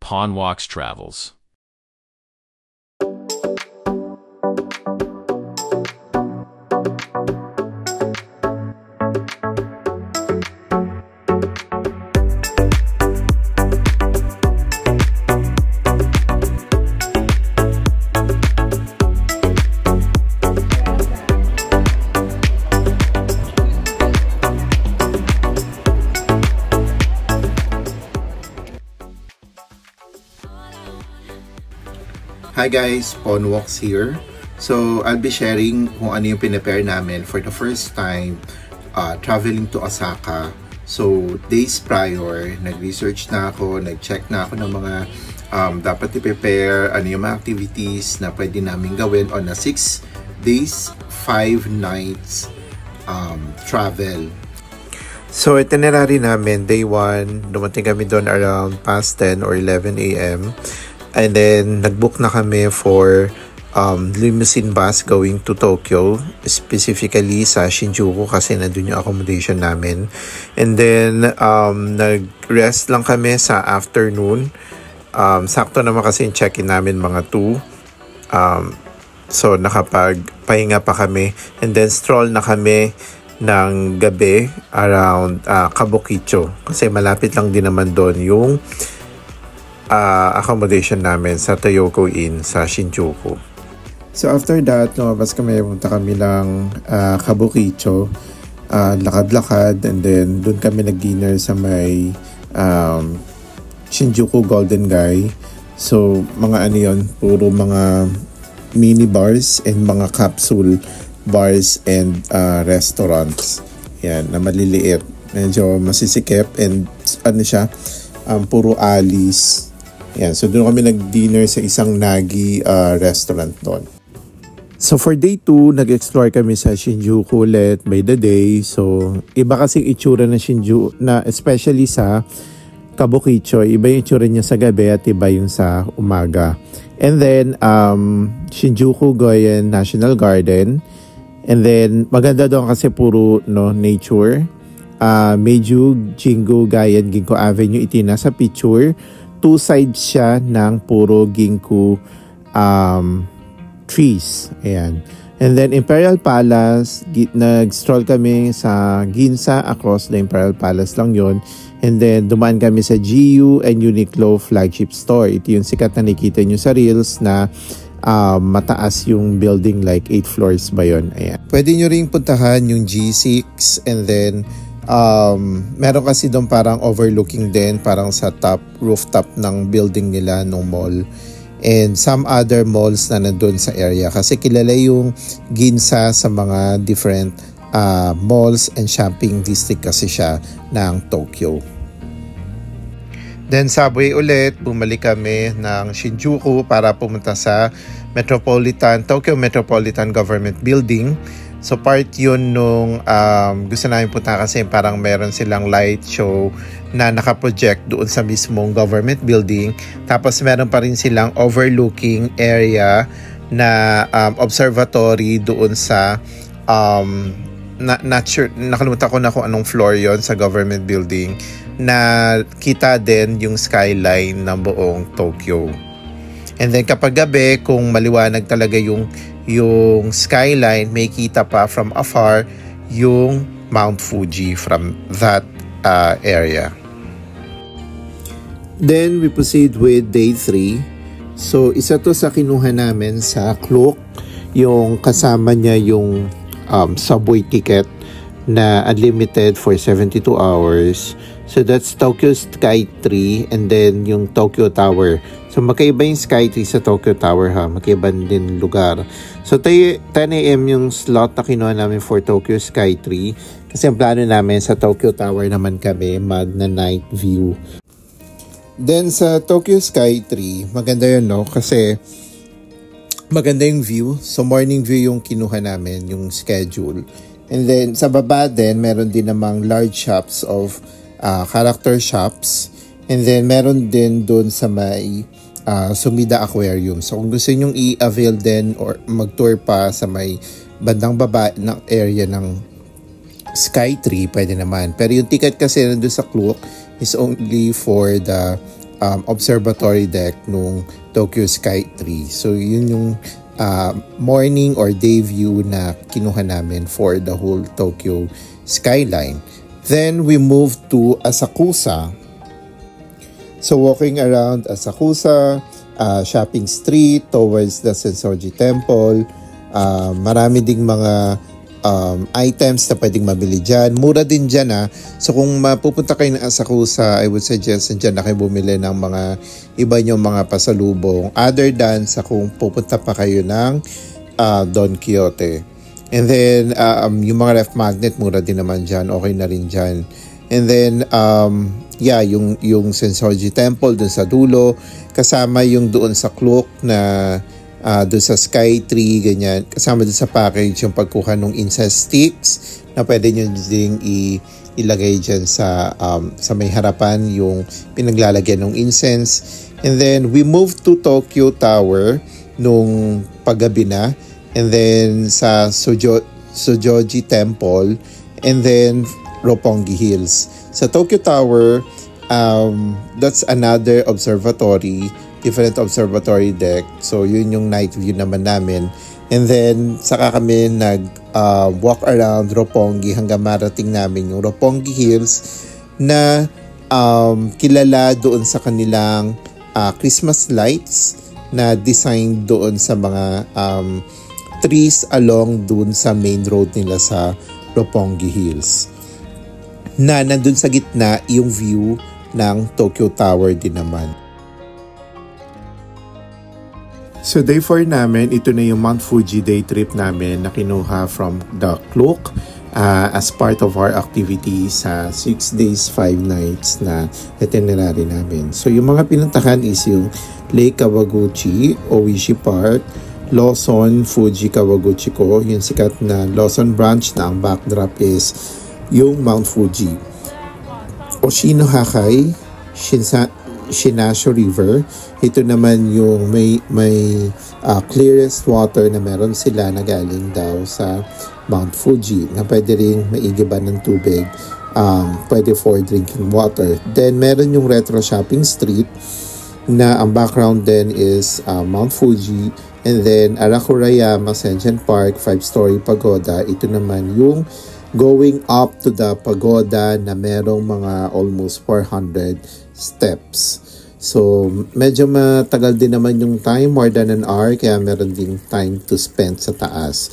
Pawnwalks Travels. Hi guys, Pawnwalks here. So I'll be sharing kung ano yung pinapare namin for the first time traveling to Osaka. So days prior, nag-research na ako, nag-check na ako ng mga dapat i-prepare, ano yung mga activities na pwede namin gawin on a 6 days, 5 nights travel. So itinerary namin, day 1, dumating kami doon around past 10 or 11 a.m. And then, nag-book na kami for limousine bus going to Tokyo, specifically sa Shinjuku kasi nandun yung accommodation namin. And then, nag-rest lang kami sa afternoon. Sakto naman kasi yung check-in namin mga 2. So, nakapagpahinga pa kami. And then, stroll na kami ng gabi around Kabukicho. Kasi malapit lang din naman doon yung accommodation namin sa Toyoko Inn sa Shinjuku. So after that, lumabas kami, punta kami ng Kabukicho, lakad-lakad, and then doon kami nag-dinner sa may Shinjuku Golden Gai. So mga ano yun, puro mga mini bars and mga capsule bars and restaurants. Yan, na maliliit. Medyo masisikip and ano siya, puro alleys. Yan, so doon kami nag-dinner sa isang Nagi restaurant doon. So for day 2, nag-explore kami sa Shinjuku ulit by the day. So iba kasing itsura ng Shinjuku, na especially sa Kabukicho, iba yung itsura niya sa gabi at iba yung sa umaga. And then Shinjuku Goyen National Garden. And then maganda doon kasi puro nature. Meiju, Jingu, Gayan, Ginkgo Avenue, itina sa picture. 2 sides siya ng puro ginkgo trees. Ayan. And then Imperial Palace, nag-stroll kami sa Ginza, across the Imperial Palace lang yon. And then dumaan kami sa GU and Uniqlo flagship store. Ito yung sikat na nakita nyo sa Reels na mataas yung building, like 8 floors ba yun. Ayan. Pwede nyo ring puntahan yung G6 and then meron kasi doon parang overlooking din, parang sa rooftop ng building nila nung mall, and some other malls na nandun sa area kasi kilala yung Ginza sa mga different malls and shopping district kasi siya ng Tokyo. Then subway ulit, bumalik kami ng Shinjuku para pumunta sa Tokyo Metropolitan Government Building. So part yun nung gusto namin punta kasi parang meron silang light show na nakaproject doon sa mismong government building. Tapos meron pa rin silang overlooking area na observatory doon sa not sure, nakalimutan ko na kung anong floor yon sa government building, na kita din yung skyline ng buong Tokyo. And then kapag gabi, kung maliwanag talaga yung skyline, may kita pa from afar yung Mount Fuji from that area. Then we proceed with day 3. So isa to sa kinuha namin sa Klook, yung kasama niya yung subway ticket na unlimited for 72 hours. So that's Tokyo Sky Tree and then yung Tokyo Tower. So magkaiba yung Sky Tree sa Tokyo Tower ha, magkaiba din lugar. So 10 AM yung slot na kinuha namin for Tokyo Sky Tree kasi ang plano namin sa Tokyo Tower naman kami na night view. Then sa Tokyo Sky Tree, maganda yun kasi maganda yung view. So morning view yung kinuha namin, yung schedule. And then sa baba din, meron din namang large shops of character shops. And then meron din doon sa may Sumida Aquarium. So kung gusto nyong i-avail din or mag-tour pa sa may bandang baba ng area ng Sky Tree, pwede naman. Pero yung ticket kasi nandun sa Klook is only for the observatory deck nung Tokyo Sky Tree. So yun yung morning or day view na kinuha namin for the whole Tokyo skyline. Then we moved to Asakusa. So walking around Asakusa, shopping street towards the Sensoji Temple, marami ding mga items na pwedeng mabili dyan. Mura din dyan So kung mapupunta kayo ng Asakusa, I would suggest dyan na kayo bumili ng mga iba nyo mga pasalubong other than sa kung pupunta pa kayo ng Don Quixote. And then yung mga ref magnet, mura din naman dyan. Okay na rin dyan. And then yung Sensoji Temple dun sa dulo, kasama yung doon sa cloak na doon sa Sky Tree, ganyan. Kasama doon sa package yung pagkuha ng incense sticks na pwede nyo ding ilagay dyan sa may harapan yung pinaglalagyan ng incense. And then we moved to Tokyo Tower nung paggabi na. And then sa Sojoji Temple. And then Roppongi Hills. Sa Tokyo Tower, that's another observatory, different observatory deck. So yun yung night view naman namin. And then saka kami walk around Roppongi hanggang marating namin yung Roppongi Hills na kilala doon sa kanilang Christmas lights na designed doon sa mga trees along doon sa main road nila sa Roppongi Hills. Na nandun sa gitna yung view ng Tokyo Tower din naman. So day 4 namin, ito na yung Mount Fuji day trip namin na kinuha from the Klook as part of our activity sa 6 days, 5 nights na itinerary namin. So yung mga pinuntahan is yung Lake Kawaguchi, Oishi Park, Lawson, Fuji Kawaguchiko, yung sikat na Lawson branch na ang backdrop is yung Mount Fuji. Oshinohakai, Shinasho River. Ito naman yung may clearest water na meron sila na galing daw sa Mount Fuji na pwede rin maigiban ng tubig, pwede for drinking water. Then meron yung Retro Shopping Street na ang background din is Mount Fuji. And then Arakurayama Senjen Park, 5-story pagoda. Ito naman yung going up to the pagoda na merong mga almost 400 steps. So, medyo matagal din naman yung time, more than an hour, kaya meron din time to spend sa taas.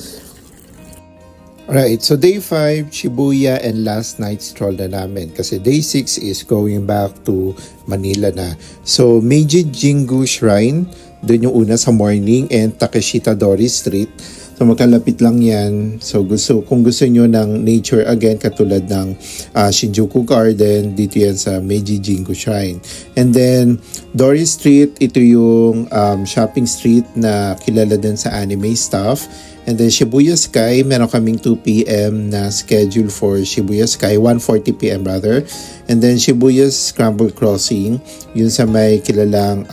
Alright, so day 5, Shibuya, and last night stroll na namin. Kasi day 6 is going back to Manila na. So, Meiji Jingu Shrine, doon yung una sa morning, and Takeshita Dori Street. So magkalapit lang yan. So kung gusto nyo ng nature again, katulad ng Shinjuku Garden, dito yan sa Meiji Jingu Shrine. And then Dori Street, ito yung shopping street na kilala din sa anime stuff. And then Shibuya Sky, meron kaming 2 p.m. na schedule for Shibuya Sky, 1:40 p.m. rather. And then Shibuya Scramble Crossing, yun sa may kilalang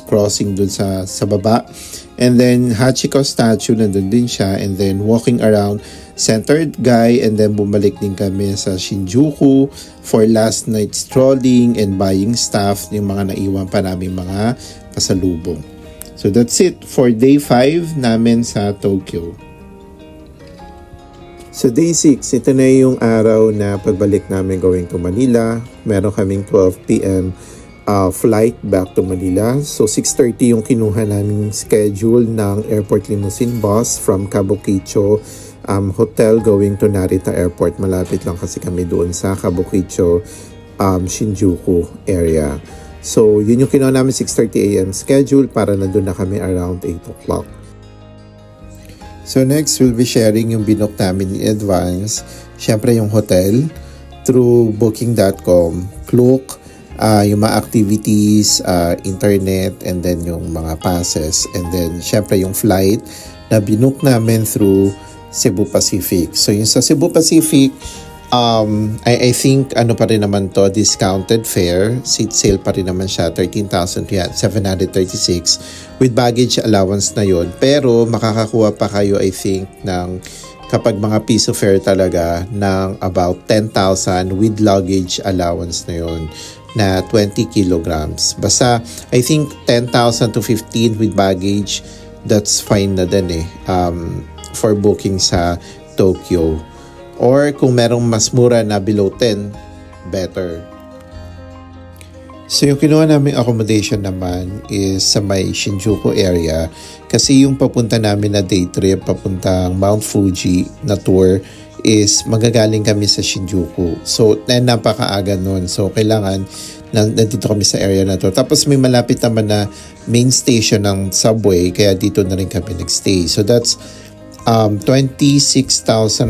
crossing dun sa baba. And then Hachiko statue, nandun din siya. And then walking around Centered Guy, and then bumalik din kami sa Shinjuku for last night strolling and buying stuff, yung mga naiwan pa namin mga pasalubong. So that's it for day 5 namin sa Tokyo. So day 6, ito na yung araw na pagbalik namin going to Manila. Meron kaming 12 p.m. Flight back to Manila. So 6:30 yung kinuha namin schedule ng airport limousine bus from Kabukicho Hotel going to Narita Airport. Malapit lang kasi kami doon sa Kabukicho Shinjuku area. So, yun yung kinuha namin 6:30 a.m. schedule para nandun na kami around 8 o'clock. So, next, we'll be sharing yung binook namin in advance. Siyempre, yung hotel through booking.com, Klook, yung mga activities, internet, and then yung mga passes. And then, siyempre, yung flight na binook namin through Cebu Pacific. So, yung sa Cebu Pacific, I think ano pa rin naman to, discounted fare, seat sale pa rin naman siya, 13,736 with baggage allowance na yon. Pero makakakuha pa kayo, I think, ng kapag mga piso fare talaga ng about 10,000 with luggage allowance na yon. na 20 kilograms. Basta, I think 10,000 to 15 with baggage, that's fine na din for booking sa Tokyo. Or kung merong mas mura na below 10, better. So yung kinuha naming accommodation naman is sa may Shinjuku area kasi yung papunta namin na day trip papuntang Mount Fuji na tour is magagaling kami sa Shinjuku. So napakaaga nun. So kailangan nandito kami sa area na to. Tapos may malapit naman na main station ng subway kaya dito na rin kami nagstay. So that's 26,500,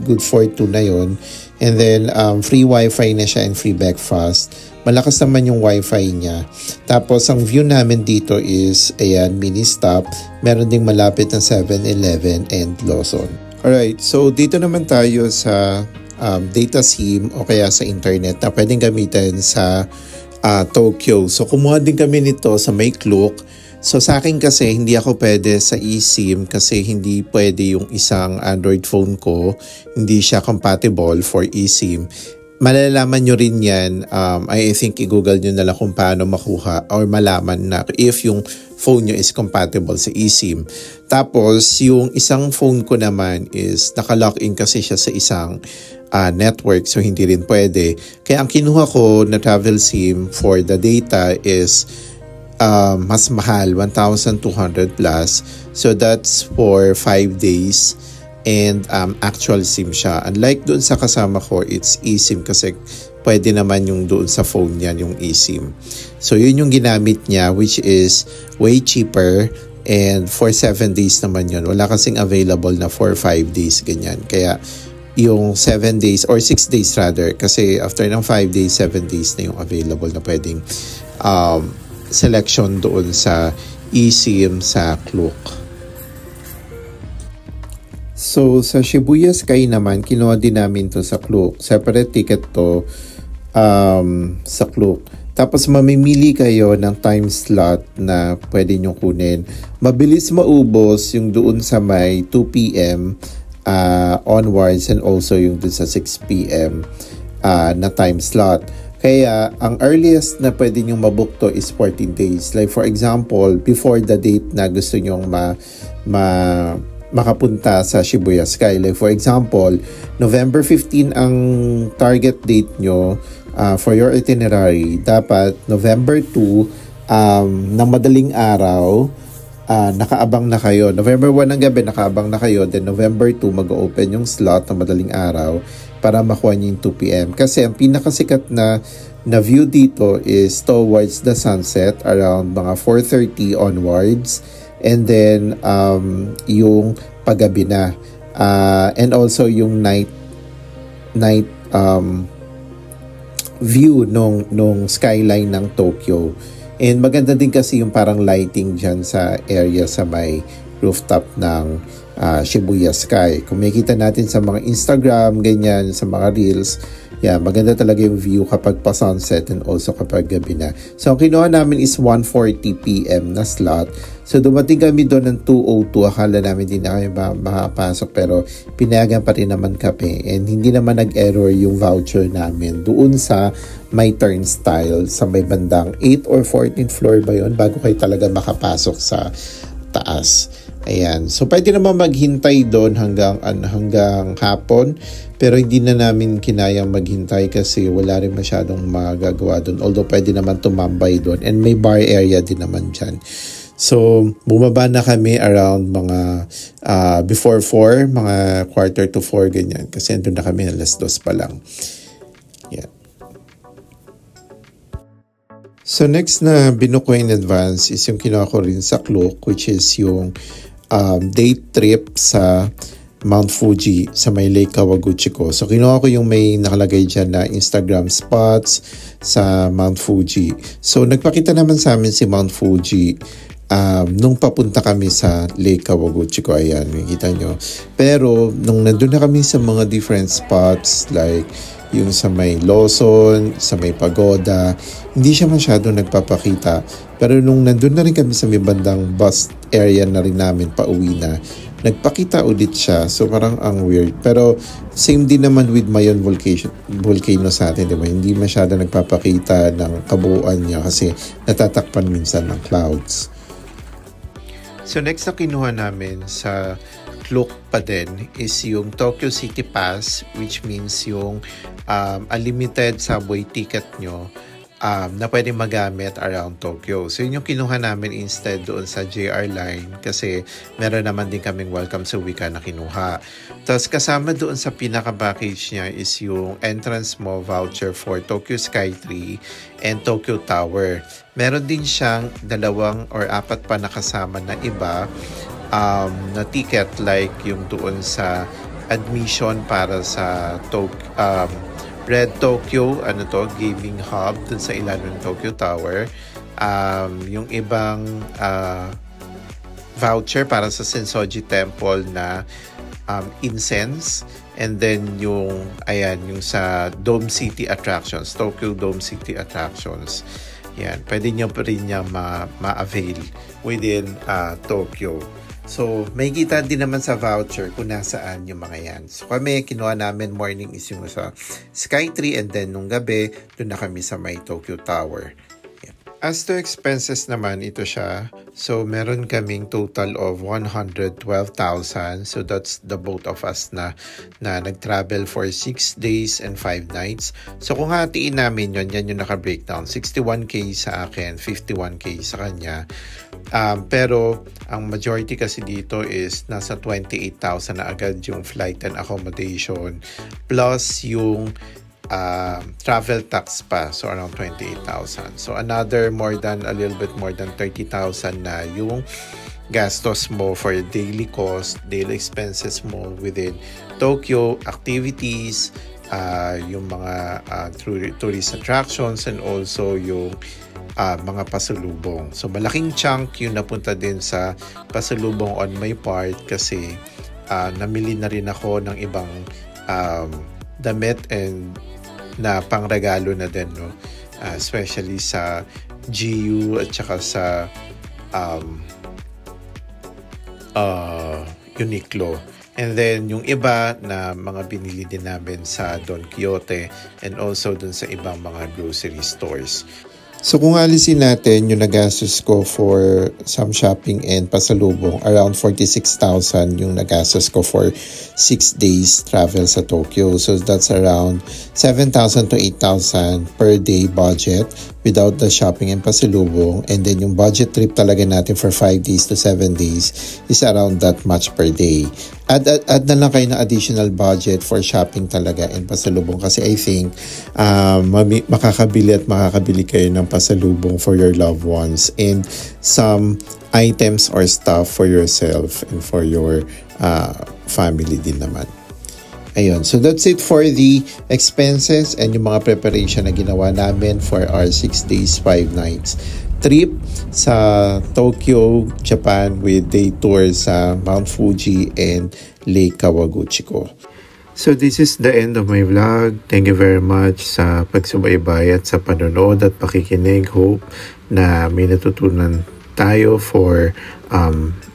good for 2 na yun. And then free wifi na siya and free breakfast. Malakas naman yung wifi niya. Tapos ang view namin dito is ayan, mini stop. Meron ding malapit na 7-Eleven and Lawson. Alright, so dito naman tayo sa data SIM o kaya sa internet na pwedeng gamitin sa Tokyo. So kumuha din kami nito sa may Klook. So sa akin kasi hindi ako pwede sa eSIM kasi hindi pwede yung isang Android phone ko. Hindi siya compatible for eSIM. Malalaman nyo rin yan. I think i-google nyo na lang kung paano makuha or malaman na if yung phone nyo is compatible sa eSIM. Tapos yung isang phone ko naman is naka-lock-in kasi siya sa isang network, so hindi rin pwede. Kaya ang kinuha ko na travel SIM for the data is mas mahal, 1,200 plus. So that's for 5 days and actual SIM siya. Unlike doon sa kasama ko, it's eSIM kasi pwede naman yung doon sa phone niya, yung eSIM. So yun yung ginamit niya, which is way cheaper and for 7 days naman yun. Wala kasing available na for 5 days, ganyan. Kaya yung 7 days or 6 days rather, kasi after ng 5 days, 7 days na yung available na pwedeng selection doon sa eSIM sa Klook. So sa Shibuya Sky naman, kinuha din namin to sa Klook. Separate ticket to sa Klook. Tapos mamimili kayo ng time slot na pwede nyo kunin. Mabilis maubos yung doon sa may 2 p.m. Onwards and also yung doon sa 6 p.m. Na time slot. Kaya ang earliest na pwede nyo mabook to is 14 days. Like for example, before the date na gusto nyo makapunta sa Shibuya Sky. Like for example, November 15 ang target date nyo for your itinerary. Dapat November 2 ng madaling araw, nakaabang na kayo. November 1 ng gabi, nakaabang na kayo. Then November 2, mag-open yung slot ng madaling araw para makuha nyo yung 2 p.m. Kasi ang pinakasikat na view dito is towards the sunset around mga 4:30 onwards. And then yung paggabi na and also yung night view nung skyline ng Tokyo. And maganda din kasi yung parang lighting dyan sa area sa may rooftop ng Shibuya Sky. Kung makikita natin sa mga Instagram, ganyan, sa mga reels, yeah, maganda talaga yung view kapag pa-sunset and also kapag gabi na. So, ang kinuha namin is 1:40 p.m. na slot. So, dumating kami doon ng 2:02. Akala namin hindi na kami makapasok pero pinayagan pa rin naman kami. And hindi naman nag-error yung voucher namin doon sa may turnstile sa may bandang 8th or 14th floor ba yun bago kayo talaga makapasok sa taas. Ayan. So, pwede naman maghintay doon hanggang hapon. Pero hindi na namin kinayang maghintay kasi wala rin masyadong magagawa doon. Although, pwede naman tumambay doon. And may bar area din naman dyan. So, bumaba na kami around mga before 4, mga 3:45, ganyan. Kasi doon na kami 2:00 pa lang. Yeah. So, next na binuko in advance is yung kinuha ko rin sa Klook, which is yung day trip sa Mount Fuji sa may Lake Kawaguchi ko. So, kinuha ko yung may nakalagay dyan na Instagram spots sa Mount Fuji. So, nagpakita naman sa amin si Mount Fuji nung papunta kami sa Lake Kawaguchi ko. Ayan, nakikita nyo. Pero, nung nandun na kami sa mga different spots like yung sa may Lawson, sa may Pagoda, hindi siya masyado nagpapakita. Pero nung nandun na rin kami sa may bandang bus area na rin namin, pauwi na, nagpakita ulit siya. So parang ang weird. Pero same din naman with Mayon volcano sa atin, diba? Hindi masyado nagpapakita ng kabuuan niya kasi natatakpan minsan ng clouds. So next na kinuha namin sa Klook pa din is yung Tokyo City Pass, which means yung unlimited subway ticket nyo na pwede magamit around Tokyo. So yun yung kinuha namin instead doon sa JR Line kasi meron naman din kaming Welcome sa Wika na kinuha. Tapos kasama doon sa pinaka-package niya is yung entrance mo voucher for Tokyo Skytree and Tokyo Tower. Meron din siyang 2 or 4 pa nakasama na iba na ticket like yung doon sa admission para sa Red Tokyo, gaming hub dun sa ilalim ng Tokyo Tower. Yung ibang voucher para sa Sensoji Temple na incense. And then yung sa Dome City Attractions, Tokyo Dome City Attractions. Yan, pwede nyo pa rin niya ma-avail within Tokyo. So, may kita din naman sa voucher kung nasaan yung mga yan. So, kami, kinuha namin morning is yung sa Skytree and then nung gabi, doon na kami sa may Tokyo Tower. Yeah. As to expenses naman, ito siya. So, meron kaming total of 112,000. So, that's the both of us na nag-travel for 6 days and 5 nights. So, kung hatiin namin yun, yan yung naka-breakdown. 61K sa akin, 51K sa kanya. Pero ang majority kasi dito is nasa 28,000 na agad yung flight and accommodation plus yung travel tax pa, so around 28,000. So another a little bit more than 30,000 na yung gastos mo for daily cost, daily expenses mo within Tokyo, activities, yung mga tourist attractions and also yung mga pasalubong. So malaking chunk yung napunta din sa pasalubong on my part kasi namili na rin ako ng ibang damit and na pangregalo na din, no? Especially sa GU at saka sa Uniqlo. And then yung iba na mga binili din namin sa Don Quixote and also dun sa ibang mga grocery stores. So kung alisin natin yung nagastos ko for some shopping and pasalubong, around 46,000 yung nagastos ko for 6 days travel sa Tokyo. So that's around 7,000 to 8,000 per day budget without the shopping and pasalubong. And then yung budget trip talaga natin for 5 days to 7 days is around that much per day. Add na lang kayo ng additional budget for shopping talaga and pasalubong kasi I think makakabili kayo ng pasalubong for your loved ones and some items or stuff for yourself and for your family din naman. Ayun, so that's it for the expenses and yung mga preparation na ginawa namin for our 6 days, 5 nights trip sa Tokyo, Japan with day tour sa Mount Fuji and Lake Kawaguchiko. So this is the end of my vlog. Thank you very much sa pagsubaybay at sa panonood at pakikinig. Hope na may natutunan tayo for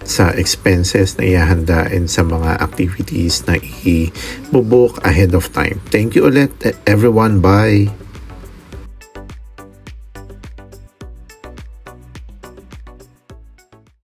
sa expenses na ihahanda and sa mga activities na i-book ahead of time. Thank you ulit everyone. Bye!